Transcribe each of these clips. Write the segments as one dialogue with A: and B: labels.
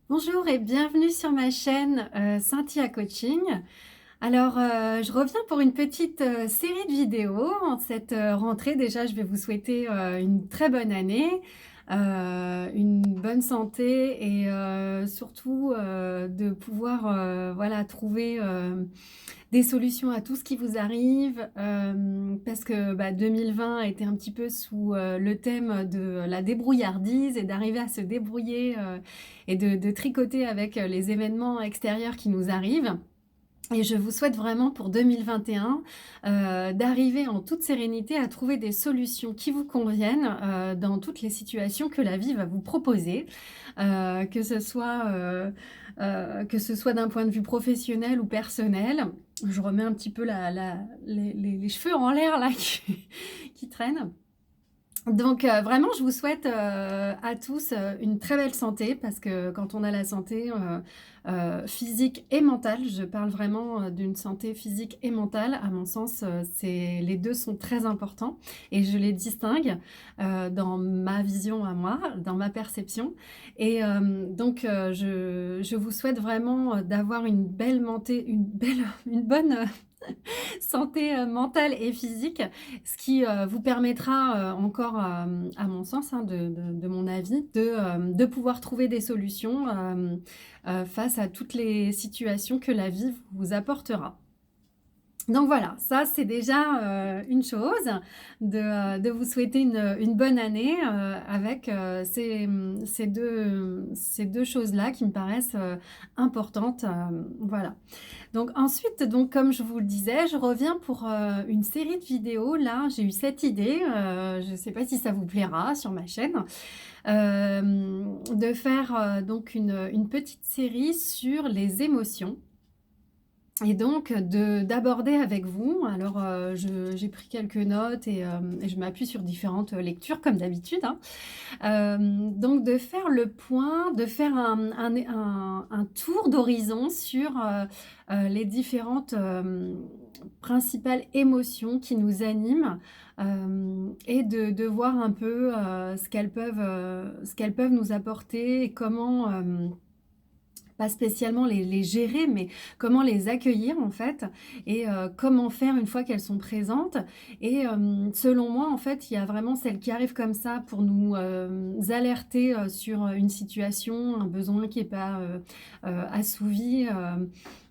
A: Bonjour et bienvenue sur ma chaîne Cynthia Coaching. Alors, je reviens pour une petite série de vidéos. En cette rentrée, déjà, je vais vous souhaiter une très bonne année, une bonne santé et surtout de pouvoir voilà, trouver des solutions à tout ce qui vous arrive, parce que 2020 a été un petit peu sous le thème de la débrouillardise et d'arriver à se débrouiller et de tricoter avec les événements extérieurs qui nous arrivent. Et je vous souhaite vraiment pour 2021 d'arriver en toute sérénité à trouver des solutions qui vous conviennent dans toutes les situations que la vie va vous proposer, que ce soit d'un point de vue professionnel ou personnel. Je remets un petit peu les cheveux en l'air là qui traînent. Donc vraiment, je vous souhaite à tous une très belle santé parce que quand on a la santé physique et mentale, je parle vraiment d'une santé physique et mentale, à mon sens, les deux sont très importants et je les distingue dans ma vision à moi, dans ma perception. Et donc, je vous souhaite vraiment d'avoir une belle une bonne santé mentale et physique, ce qui vous permettra encore, à mon sens, hein, de mon avis, de pouvoir trouver des solutions face à toutes les situations que la vie vous apportera. Donc voilà, ça c'est déjà une chose de vous souhaiter une bonne année avec ces deux choses-là qui me paraissent importantes. Voilà. Donc ensuite, donc, comme je vous le disais, je reviens pour une série de vidéos. Là, j'ai eu cette idée, je ne sais pas si ça vous plaira sur ma chaîne, de faire donc une petite série sur les émotions. Et donc d'aborder avec vous, alors j'ai pris quelques notes et je m'appuie sur différentes lectures comme d'habitude, hein. Donc de faire le point, de faire un tour d'horizon sur les différentes principales émotions qui nous animent, et de voir un peu ce qu'elles peuvent nous apporter et comment pas spécialement les gérer, mais comment les accueillir en fait, et comment faire une fois qu'elles sont présentes. Et selon moi, en fait, il y a vraiment celles qui arrivent comme ça pour nous alerter sur une situation, un besoin qui n'est pas assouvi,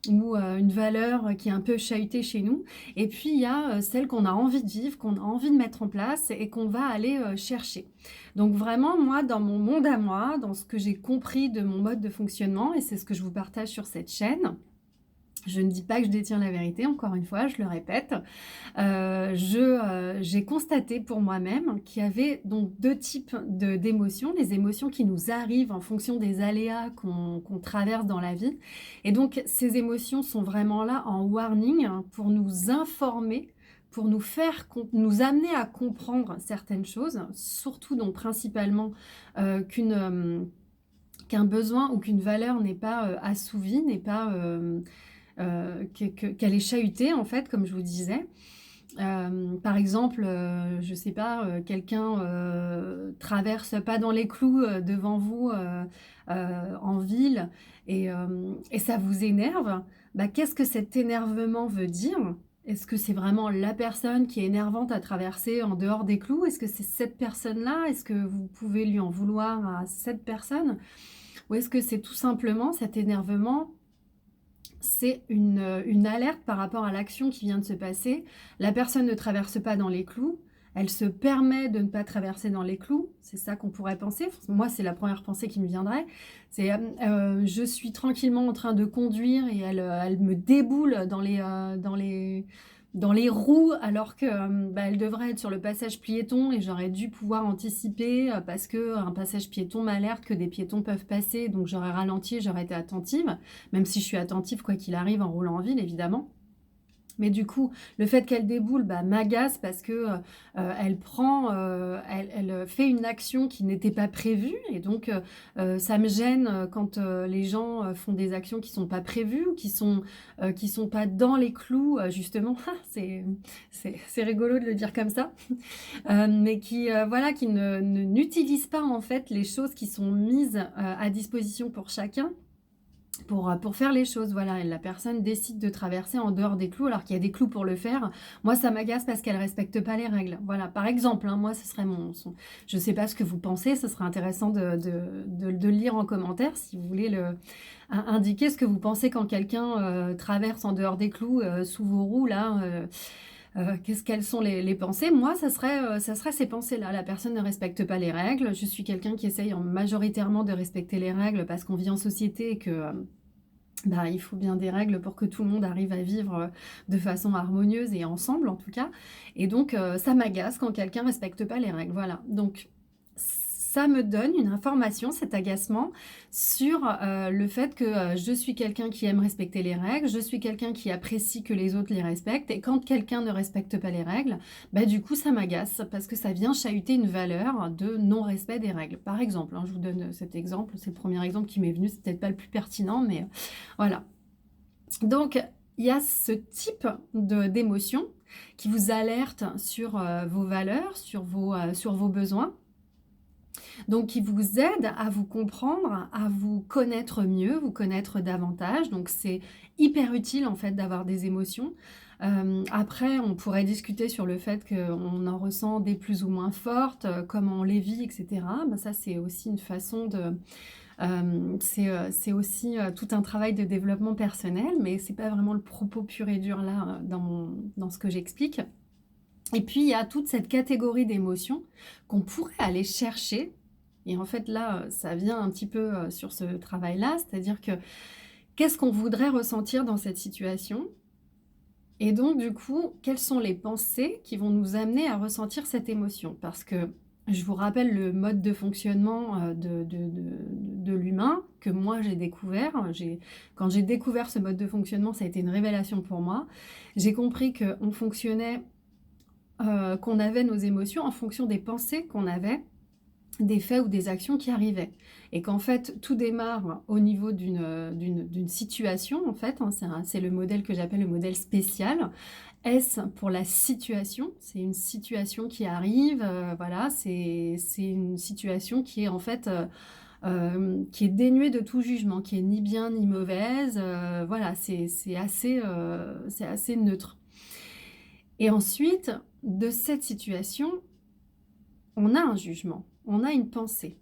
A: ou une valeur qui est un peu chahutée chez nous. Et puis, il y a celles qu'on a envie de vivre, qu'on a envie de mettre en place et qu'on va aller chercher. Donc vraiment, moi, dans mon monde à moi, dans ce que j'ai compris de mon mode de fonctionnement, et c'est ce que je vous partage sur cette chaîne, je ne dis pas que je détiens la vérité, encore une fois, je le répète. J'ai constaté pour moi-même qu'il y avait donc deux types d'émotions. Les émotions qui nous arrivent en fonction des aléas qu'on traverse dans la vie. Et donc, ces émotions sont vraiment là en warning, hein, pour nous informer, pour nous amener à comprendre certaines choses, surtout donc principalement qu'un besoin ou qu'une valeur n'est pas assouvie, n'est pas qu'elle est chahutée en fait, comme je vous disais. Par exemple, je sais pas, quelqu'un traverse pas dans les clous devant vous en ville, et ça vous énerve. Qu'est-ce que cet énervement veut dire? Est-ce que c'est vraiment la personne qui est énervante à traverser en dehors des clous? Est-ce que c'est cette personne-là? Est-ce que vous pouvez lui en vouloir à cette personne? Ou est-ce que c'est tout simplement cet énervement, c'est une alerte par rapport à l'action qui vient de se passer. La personne ne traverse pas dans les clous, elle se permet de ne pas traverser dans les clous, c'est ça qu'on pourrait penser. Moi, c'est la première pensée qui me viendrait. C'est je suis tranquillement en train de conduire et elle me déboule dans les roues alors que elle devrait être sur le passage piéton et j'aurais dû pouvoir anticiper parce que un passage piéton m'alerte que des piétons peuvent passer, donc j'aurais ralenti, j'aurais été attentive, même si je suis attentive quoi qu'il arrive en roulant en ville évidemment. Mais du coup, le fait qu'elle déboule, bah, m'agace parce que, elle fait une action qui n'était pas prévue et donc ça me gêne, quand, les gens, font des actions qui sont pas prévues ou qui sont pas dans les clous, justement. C'est rigolo de le dire comme ça. Mais qui, voilà, qui n'utilisent pas, en fait, les choses qui sont mises, à disposition pour chacun pour faire les choses, voilà. Et la personne décide de traverser en dehors des clous, alors qu'il y a des clous pour le faire. Moi, ça m'agace parce qu'elle respecte pas les règles. Voilà, par exemple, hein, moi, ce serait je sais pas ce que vous pensez, ce serait intéressant de le lire en commentaire si vous voulez indiquer ce que vous pensez quand quelqu'un traverse en dehors des clous sous vos roues, là. Quelles sont les pensées? Moi, ça serait ces pensées-là. La personne ne respecte pas les règles. Je suis quelqu'un qui essaye majoritairement de respecter les règles parce qu'on vit en société et que bah, il faut bien des règles pour que tout le monde arrive à vivre de façon harmonieuse et ensemble en tout cas. Et donc, ça m'agace quand quelqu'un respecte pas les règles. Voilà. Donc, ça me donne une information, cet agacement, sur le fait que je suis quelqu'un qui aime respecter les règles, je suis quelqu'un qui apprécie que les autres les respectent, et quand quelqu'un ne respecte pas les règles, bah, du coup ça m'agace, parce que ça vient chahuter une valeur de non-respect des règles. Par exemple, hein, je vous donne cet exemple, c'est le premier exemple qui m'est venu, c'est peut-être pas le plus pertinent, mais voilà. Donc, il y a ce type d'émotion qui vous alerte sur vos valeurs, sur vos besoins, donc qui vous aide à vous comprendre, à vous connaître mieux, vous connaître davantage. Donc c'est hyper utile en fait d'avoir des émotions. Après, on pourrait discuter sur le fait qu'on en ressent des plus ou moins fortes, comment on les vit, etc. Ben, ça, c'est aussi une façon c'est aussi tout un travail de développement personnel, mais c'est pas vraiment le propos pur et dur là dans ce que j'explique. Et puis, il y a toute cette catégorie d'émotions qu'on pourrait aller chercher. Et en fait, là, ça vient un petit peu sur ce travail-là, c'est-à-dire que qu'est-ce qu'on voudrait ressentir dans cette situation? Et donc, du coup, quelles sont les pensées qui vont nous amener à ressentir cette émotion? Parce que je vous rappelle le mode de fonctionnement de l'humain que moi j'ai découvert. Quand j'ai découvert ce mode de fonctionnement, ça a été une révélation pour moi. J'ai compris qu'on fonctionnait qu'on avait nos émotions en fonction des pensées qu'on avait, des faits ou des actions qui arrivaient. Et qu'en fait, tout démarre au niveau d'une situation, en fait, hein, c'est le modèle que j'appelle le modèle spécial. S pour la situation, c'est une situation qui arrive, voilà, c'est une situation qui est en fait qui est dénuée de tout jugement, qui est ni bien ni mauvaise, voilà, c'est assez neutre. Et ensuite, de cette situation, on a un jugement, on a une pensée.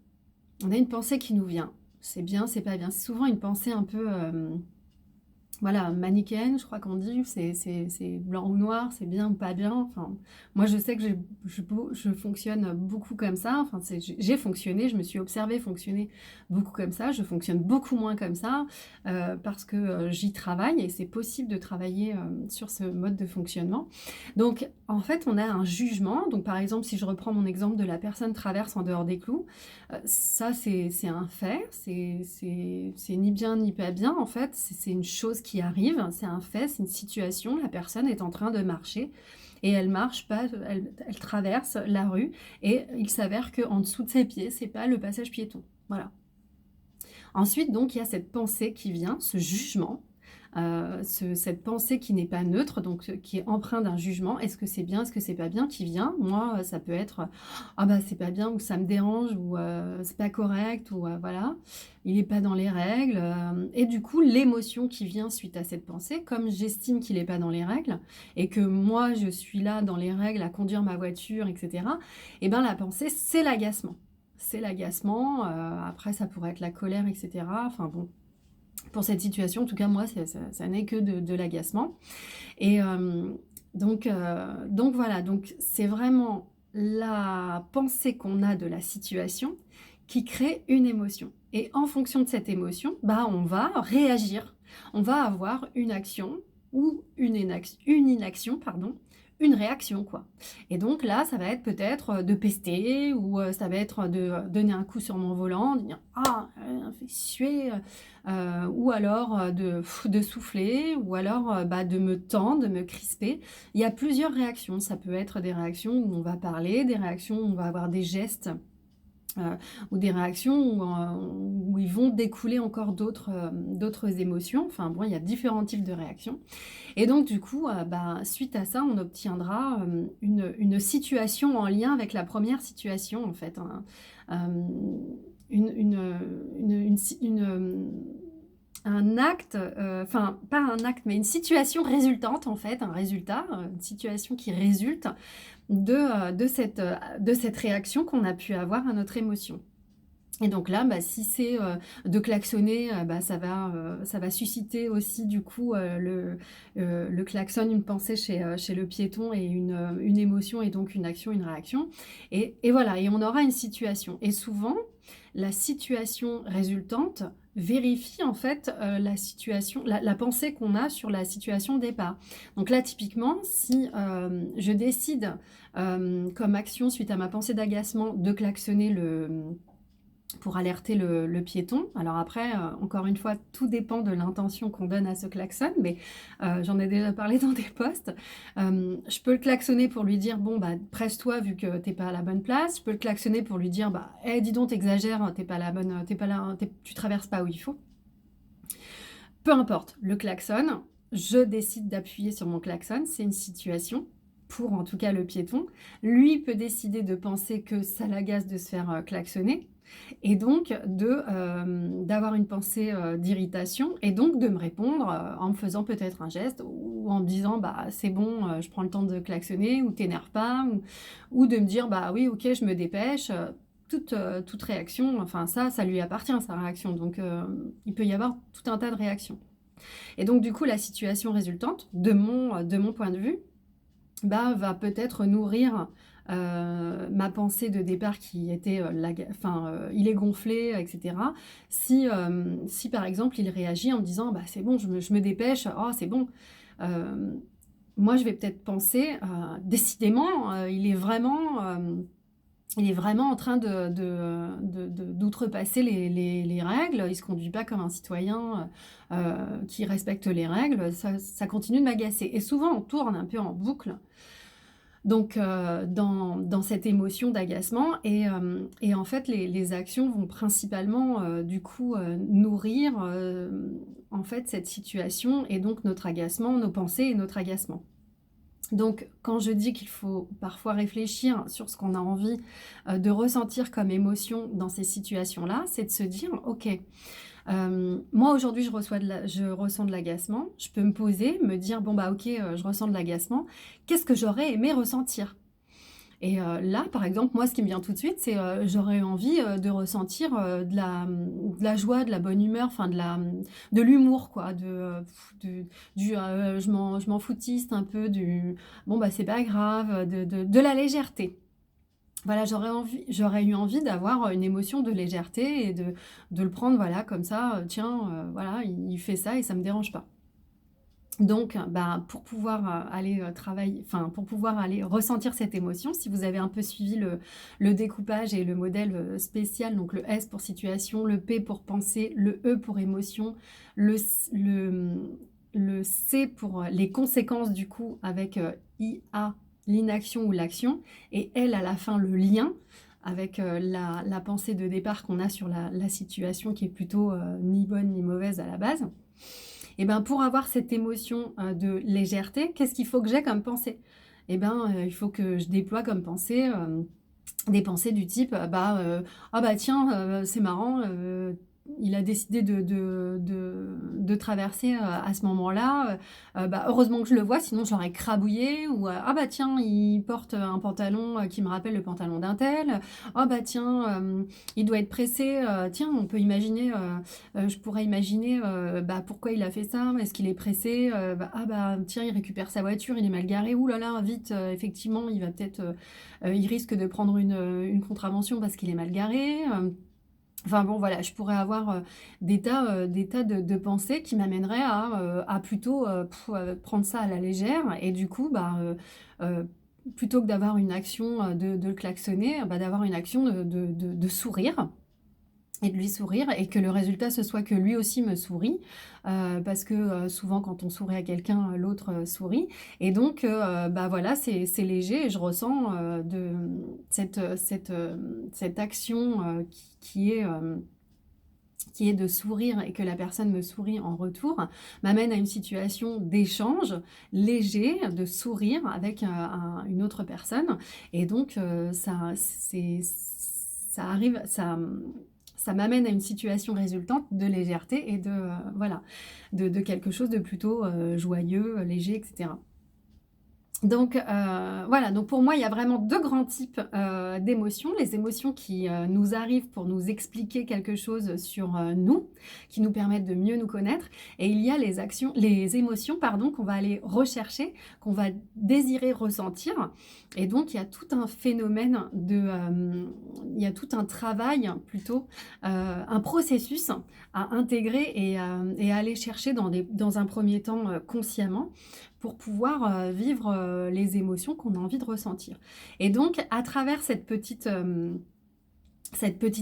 A: On a une pensée qui nous vient. C'est bien, c'est pas bien. C'est souvent une pensée un peu voilà, manichéenne, je crois qu'on dit, c'est blanc ou noir, c'est bien ou pas bien. Enfin, moi, je sais que je fonctionne beaucoup comme ça. Enfin, j'ai fonctionné, je me suis observée fonctionner beaucoup comme ça. Je fonctionne beaucoup moins comme ça parce que j'y travaille et c'est possible de travailler sur ce mode de fonctionnement. Donc, en fait, on a un jugement. Donc, par exemple, si je reprends mon exemple de la personne traverse en dehors des clous, ça, c'est un fait. C'est ni bien ni pas bien, en fait. C'est une chose qui arrive, c'est un fait, c'est une situation, la personne est en train de marcher et elle marche pas, elle traverse la rue et il s'avère qu'en dessous de ses pieds, c'est pas le passage piéton. Voilà. Ensuite, donc, il y a cette pensée qui vient, ce jugement, cette pensée qui n'est pas neutre, donc qui est empreinte d'un jugement. Est-ce que c'est bien, est-ce que c'est pas bien qui vient? Moi, ça peut être ah bah c'est pas bien ou ça me dérange ou c'est pas correct ou voilà, il est pas dans les règles. Et du coup, l'émotion qui vient suite à cette pensée, comme j'estime qu'il est pas dans les règles et que moi je suis là dans les règles à conduire ma voiture, etc. Et ben la pensée, c'est l'agacement. C'est l'agacement. Après, ça pourrait être la colère, etc. Enfin bon. Pour cette situation, en tout cas, moi, ça n'est que de l'agacement. Et donc voilà, donc c'est vraiment la pensée qu'on a de la situation qui crée une émotion. Et en fonction de cette émotion, bah, on va réagir. On va avoir une action ou une inaction, pardon, une réaction, quoi. Et donc là, ça va être peut-être de pester ou ça va être de donner un coup sur mon volant, de dire ah, fait suer, ou alors de souffler, ou alors bah, de me tendre, de me crisper. Il y a plusieurs réactions. Ça peut être des réactions où on va parler, des réactions où on va avoir des gestes Heu, ou des réactions où ils vont découler encore d'autres émotions. Enfin bon, il y a différents types de réactions et donc du coup, bah, suite à ça, on obtiendra, une situation en lien avec la première situation en fait, hem, une si un acte, enfin pas un acte, mais une situation résultante en fait, un résultat, une situation qui résulte de cette réaction qu'on a pu avoir à notre émotion. Et donc là, bah, si c'est, de klaxonner, bah, ça va susciter aussi du coup, le klaxon, une pensée chez le piéton et une émotion et donc une action, une réaction et voilà et on aura une situation et souvent, la situation résultante vérifie en fait, la situation la pensée qu'on a sur la situation de départ. Donc là, typiquement, si, je décide, comme action suite à ma pensée d'agacement de klaxonner pour alerter le piéton. Alors après, encore une fois, tout dépend de l'intention qu'on donne à ce klaxon, mais j'en ai déjà parlé dans des posts. Je peux le klaxonner pour lui dire: «Bon, bah, presse-toi vu que tu pas à la bonne place». Je peux le klaxonner pour lui dire: «Bah, eh, dis donc, tu exagères, tu pas à la bonne, tu pas là, tu traverses pas où il faut». Peu importe, le klaxon, je décide d'appuyer sur mon klaxon, c'est une situation, pour en tout cas le piéton. Lui peut décider de penser que ça l'agace de se faire, klaxonner et donc d'avoir une pensée, d'irritation et donc de me répondre, en me faisant peut-être un geste ou en me disant: «Bah, c'est bon, je prends le temps de klaxonner» ou «T'énerve pas» ou de me dire: «Bah, oui, OK, je me dépêche», toute réaction, enfin ça lui appartient sa réaction donc il peut y avoir tout un tas de réactions. Et donc du coup, la situation résultante, de mon point de vue, bah, va peut-être nourrir, ma pensée de départ qui était, il est gonflé, et cetera. Si par exemple, il réagit en me disant: «Bah, c'est bon, je me dépêche, oh, c'est bon». Hem, Moi, je vais peut-être penser, décidément, il est vraiment en train d'outrepasser les règles. Il se conduit pas comme un citoyen, qui respecte les règles. Ça continue de m'agacer et souvent on tourne un peu en boucle, donc dans cette émotion d'agacement et en fait les actions vont principalement, du coup, nourrir, en fait cette situation et donc notre agacement, nos pensées et notre agacement. Donc, quand je dis qu'il faut parfois réfléchir sur ce qu'on a envie, de ressentir comme émotion dans ces situations-là, c'est de se dire: «OK, moi aujourd'hui je ressens de l'agacement». Je peux me poser, me dire: «Bon bah OK, je ressens de l'agacement. Qu'est-ce que j'aurais aimé ressentir?» Et là, par exemple, moi, ce qui me vient tout de suite, c'est, j'aurais envie, de ressentir, de la joie, de la bonne humeur, enfin de l'humour quoi, je m'en foutiste un peu, du «Bon, bah, c'est pas grave», de la légèreté. Voilà, j'aurais eu envie d'avoir, une émotion de légèreté et de le prendre, voilà, comme ça, tiens, voilà, il fait ça et ça me dérange pas. Donc, bah, pour pouvoir, aller, travailler enfin, pour pouvoir aller ressentir cette émotion, si vous avez un peu suivi le découpage et le modèle, spécial, donc le S pour situation, le P pour pensée, le E pour émotion, le C pour, les conséquences du coup avec, IA, l'inaction ou l'action et L à la fin, le lien avec, la pensée de départ qu'on a sur la situation qui est plutôt, ni bonne ni mauvaise à la base. Et ben, pour avoir cette émotion, de légèreté, qu'est-ce qu'il faut que j'ai comme pensée? Et ben, il faut que je déploie comme pensée, des pensées du type, «Ah bah tiens, c'est marrant, il a décidé de traverser, à ce moment-là, bah, heureusement que je le vois, sinon je l'aurais crabouillé» ou, «Ah bah tiens, il porte, un pantalon, qui me rappelle le pantalon d'un tel. Ah bah tiens, il doit être pressé, tiens, on peut imaginer, je pourrais imaginer, bah, pourquoi il a fait ça? Est-ce qu'il est pressé? Ah bah tiens, il récupère sa voiture, il est mal garé. Ouh là là, vite, effectivement, il va peut-être, il risque de prendre une contravention parce qu'il est mal garé, Enfin bon, voilà, je pourrais avoir, des tas de pensées qui m'amèneraient à plutôt, prendre ça à la légère et du coup, heu, plutôt que d'avoir une action, de le klaxonner, bah, d'avoir une action de sourire et de lui sourire et que le résultat, ce soit que lui aussi me sourit, parce que, souvent quand on sourit à quelqu'un, l'autre, sourit et donc bah, voilà, c'est léger et je ressens, cette action, qui est, qui est de sourire et que la personne me sourit en retour, m'amène à une situation d'échange léger, de sourire avec, une autre personne et donc ça arrive ça m'amène à une situation résultante de légèreté et de, voilà, de quelque chose de plutôt, joyeux, léger et cetera. Donc voilà, donc pour moi, il y a vraiment 2 grands types, d'émotions. Les émotions qui, nous arrivent pour nous expliquer quelque chose sur, nous, qui nous permettent de mieux nous connaître et il y a les émotions pardon, qu'on va aller rechercher, qu'on va désirer ressentir et donc il y a tout un phénomène il y a tout un travail plutôt, un processus à intégrer et à aller chercher dans un premier temps, consciemment pour pouvoir, vivre, les émotions qu'on a envie de ressentir. Et donc à travers cette petite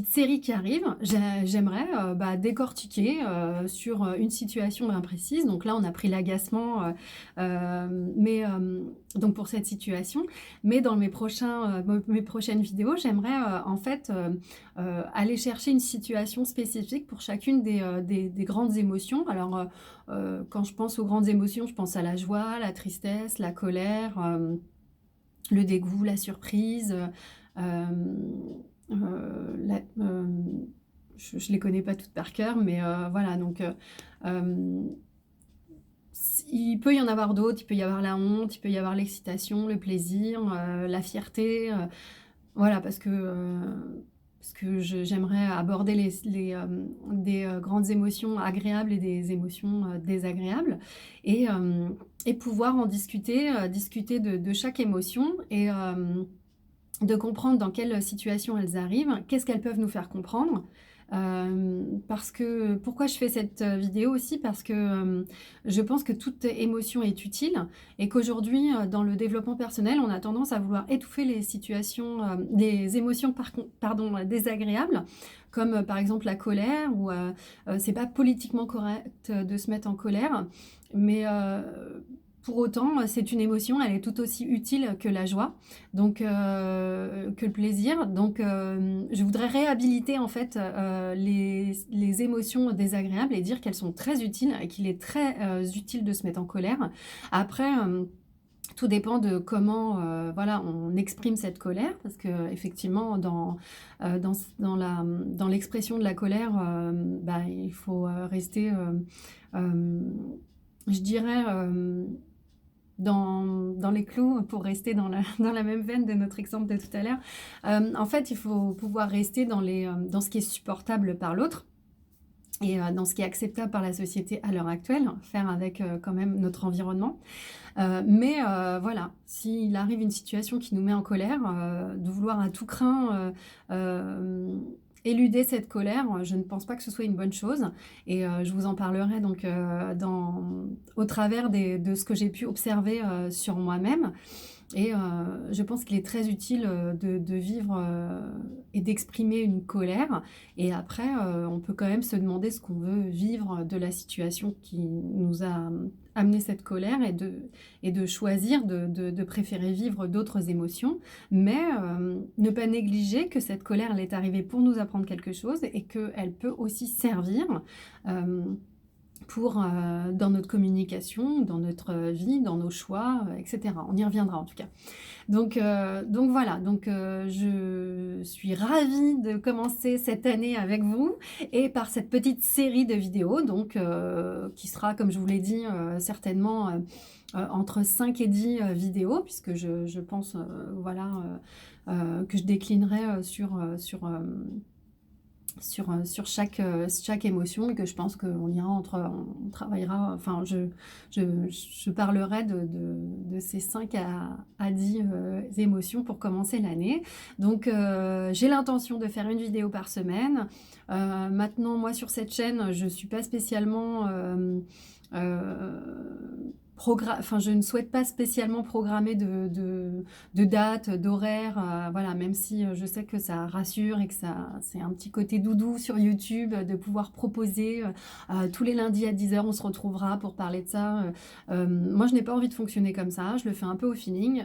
A: série qui arrive, j'aimerais, bah, décortiquer, sur, une situation bien précise. Donc là, on a pris l'agacement, mais donc pour cette situation. Mais dans mes prochaines vidéos, j'aimerais, en fait, aller chercher une situation spécifique pour chacune des grandes émotions. Alors, quand je pense aux grandes émotions, je pense à la joie, la tristesse, la colère, le dégoût, la surprise, la je les connais pas toutes par cœur, mais voilà donc hem, il peut y en avoir d'autres, il peut y avoir la honte, il peut y avoir l'excitation, le plaisir, la fierté, voilà parce que j'aimerais aborder des, grandes émotions agréables et des émotions, désagréables et pouvoir en discuter, discuter de chaque émotion et de comprendre dans quelle situation elles arrivent, qu'est-ce qu'elles peuvent nous faire comprendre. Parce que pourquoi je fais cette, vidéo aussi? Parce que, je pense que toute émotion est utile et qu'aujourd'hui, dans le développement personnel, on a tendance à vouloir étouffer les situations, des émotions pardon, désagréables, comme, par exemple la colère ou, c'est pas politiquement correct, de se mettre en colère, mais, pour autant, c'est une émotion, elle est tout aussi utile que la joie, donc que le plaisir. Donc je voudrais réhabiliter en fait, les émotions désagréables et dire qu'elles sont très utiles et qu'il est très, utile de se mettre en colère. Après, tout dépend de comment, voilà, on exprime cette colère parce qu'effectivement dans l'expression de la colère, bah, il faut, rester, je dirais, dans les clous pour rester dans la même veine de notre exemple de tout à l'heure. En fait, il faut pouvoir rester dans ce qui est supportable par l'autre et dans ce qui est acceptable par la société à l'heure actuelle, faire avec, quand même notre environnement. Mais voilà, s'il arrive une situation qui nous met en colère, de vouloir à tout crin, éluder cette colère, je ne pense pas que ce soit une bonne chose et je vous en parlerai donc, au travers de ce que j'ai pu observer, sur moi-même et je pense qu'il est très utile, de vivre, et d'exprimer une colère et après, on peut quand même se demander ce qu'on veut vivre de la situation qui nous a, amené cette colère et de choisir de préférer vivre d'autres émotions. Mais ne pas négliger que cette colère, elle est arrivée pour nous apprendre quelque chose et qu'elle peut aussi servir, hem pour, dans notre communication, dans notre vie, dans nos choix, et cetera. On y reviendra en tout cas. Donc voilà, donc je suis ravie de commencer cette année avec vous et par cette petite série de vidéos donc qui sera comme je vous l'ai dit, certainement, entre 5 et 10 vidéos puisque je pense, voilà, que je déclinerai, sur, sur chaque émotion et que je pense qu'on ira on travaillera, enfin je parlerai de ces 5 à 10 émotions pour commencer l'année. Donc j'ai l'intention de faire une vidéo par semaine. Maintenant, moi sur cette chaîne, je suis pas spécialement enfin, je ne souhaite pas spécialement programmer de date, d'horaire, voilà, même si je sais que ça rassure et que c'est un petit côté doudou sur YouTube de pouvoir proposer tous les lundis à 10 h, on se retrouvera pour parler de ça. Moi, je n'ai pas envie de fonctionner comme ça, je le fais un peu au feeling.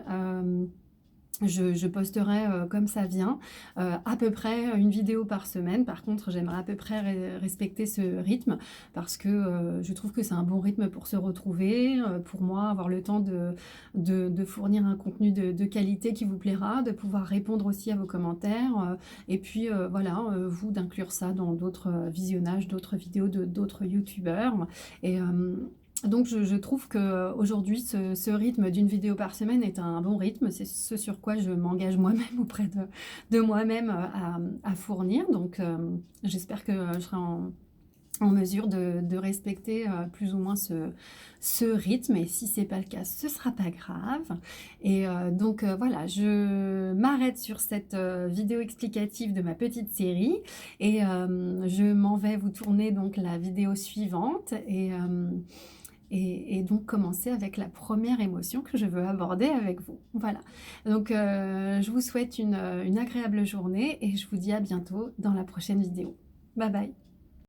A: Je posterai comme ça vient, à peu près une vidéo par semaine. Par contre, j'aimerais à peu près respecter ce rythme parce que je trouve que c'est un bon rythme pour se retrouver, pour moi, avoir le temps de fournir un contenu de qualité qui vous plaira, de pouvoir répondre aussi à vos commentaires, et puis voilà, vous d'inclure ça dans d'autres visionnages, d'autres vidéos de d'autres youtubeurs. Et donc je trouve qu'aujourd'hui, ce rythme d'une vidéo par semaine est un bon rythme. C'est ce sur quoi je m'engage moi-même auprès de moi-même à fournir. Donc j'espère que je serai en mesure de respecter plus ou moins ce rythme. Et si c'est pas le cas, ce sera pas grave. Et donc voilà, je m'arrête sur cette vidéo explicative de ma petite série. Et je m'en vais vous tourner donc la vidéo suivante. Et donc commencer avec la première émotion que je veux aborder avec vous. Voilà. Donc je vous souhaite une agréable journée et je vous dis à bientôt dans la prochaine vidéo. Bye bye.